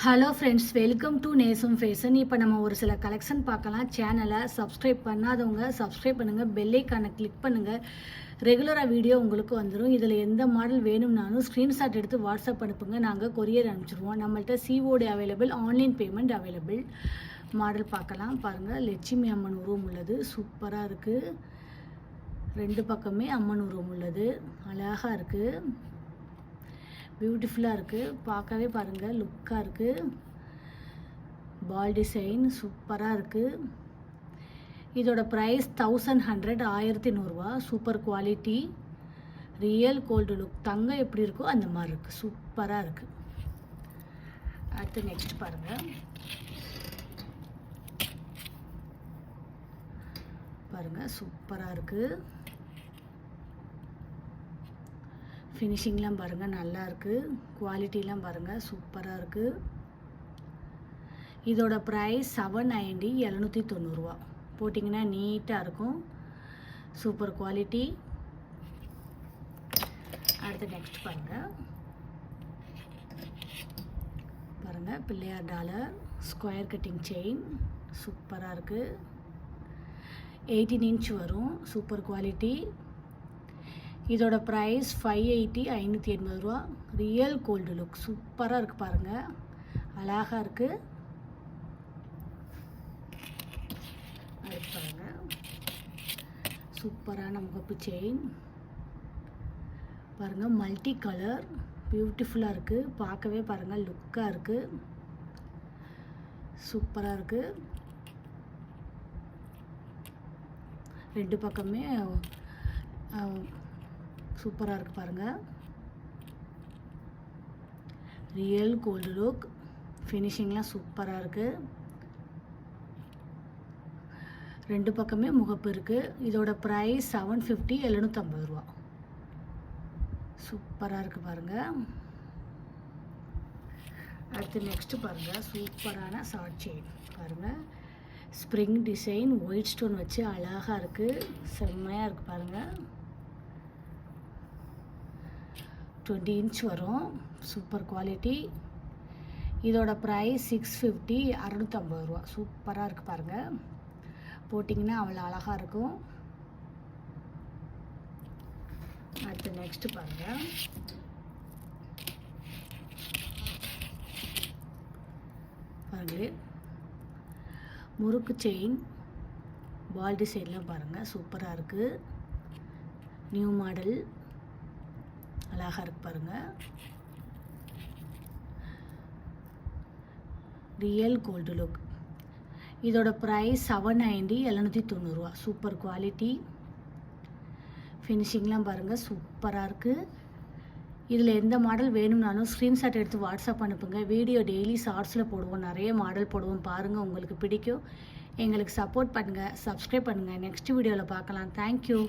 Hello friends, welcome to நேசம் fashion. இப்போ நம்ம ஒரு சில கலெக்ஷன் பார்க்கலாம். சேனலை சப்ஸ்கிரைப் பண்ணாதவங்க சப்ஸ்கிரைப் பண்ணுங்கள், பெல்லைக்கானை கிளிக் பண்ணுங்கள். ரெகுலராக வீடியோ உங்களுக்கு வந்துடும். இதில் எந்த மாடல் வேணும்னாலும் ஸ்க்ரீன்ஷாட் எடுத்து வாட்ஸ்அப் அனுப்புங்க, நாங்கள் கொரியர் அனுப்பிச்சிடுவோம். நம்மள்ட்ட COD available, online payment available. Model பார்க்கலாம் பாருங்கள். லட்சுமி அம்மன் உருவம் உள்ளது, சூப்பராக இருக்குது. ரெண்டு பக்கமே அம்மன் உருவம் உள்ளது, அழகாக இருக்குது, பியூட்டிஃபுல்லாக இருக்குது. பார்க்கவே பாருங்கள், லுக்காக இருக்குது. பால் டிசைன் சூப்பராக இருக்குது. இதோட price 1100, 1100 super quality, real gold look. தங்கம் எப்படி இருக்கோ அந்த மாதிரி இருக்குது, சூப்பராக இருக்குது. அடுத்து நெக்ஸ்ட் பாருங்கள். பாருங்கள், சூப்பராக இருக்குது. ஃபினிஷிங்லாம் பாருங்கள், நல்லா இருக்குது. குவாலிட்டிலாம் பாருங்கள், சூப்பராக இருக்குது. இதோட ப்ரைஸ் 790, 790 போட்டிங்கன்னா நீட்டாக இருக்கும். Super quality. அடுத்து நெக்ஸ்ட் பாருங்கள். பாருங்கள், Pillaiyar dollar square cutting chain சூப்பராக இருக்குது. 18 இன்ச் வரும், சூப்பர் குவாலிட்டி. இதோட ப்ரைஸ் 580, 580 ரியல் கோல்டு லுக். சூப்பராக இருக்குது பாருங்கள், அழகாக இருக்குது. அடுத்து பாருங்கள், சூப்பரான முகப்பு செயின் பாருங்கள், மல்டி கலர், பியூட்டிஃபுல்லாக இருக்குது. பார்க்கவே பாருங்கள், லுக்காக இருக்குது, சூப்பராக இருக்குது. ரெண்டு பக்கமே சூப்பராக இருக்குது பாருங்கள். ரியல் கோல்டு லுக், ஃபினிஷிங்லாம் சூப்பராக இருக்குது. ரெண்டு பக்கமே முகப்பு இருக்குது. இதோட ப்ரைஸ் 750, 750 சூப்பராக இருக்குது பாருங்கள். அடுத்து நெக்ஸ்ட்டு பாருங்கள், சூப்பரான ஷார்ட் செயின் பாருங்கள். ஸ்ப்ரிங் டிசைன், ஒயிட் ஸ்டோன் வச்சு அழகாக இருக்குது, செம்மையாக இருக்குது பாருங்கள். 20 இன்ச் வரும், சூப்பர் குவாலிட்டி. இதோட ப்ரைஸ் 650, 650 சூப்பராக இருக்குது பாருங்கள். போட்டிங்கன்னா அவ்வளோ அழகாக இருக்கும். அடுத்து நெக்ஸ்ட்டு பாருங்கள். பாருங்கள், முறுக்கு செயின், பால் டிசைன்லாம் பாருங்கள், சூப்பராக இருக்குது. நியூ மாடல், அழகாக இருக்கு பாருங்கள். Real gold look. இதோட ப்ரைஸ் 790, 790 சூப்பர் குவாலிட்டி. ஃபினிஷிங்லாம் பாருங்கள், சூப்பராக இருக்குது. இதில் எந்த மாடல் வேணும்னாலும் ஸ்க்ரீன்ஷாட் எடுத்து வாட்ஸ்அப் அனுப்புங்க. வீடியோ டெய்லி ஷார்ட்ஸில் போடுவோம், நிறைய மாடல் போடுவோம், பாருங்கள், உங்களுக்கு பிடிக்கும். எங்களுக்கு சப்போர்ட் பண்ணுங்கள், சப்ஸ்கிரைப் பண்ணுங்கள். நெக்ஸ்ட் வீடியோவில் பார்க்கலாம். தேங்க்யூ.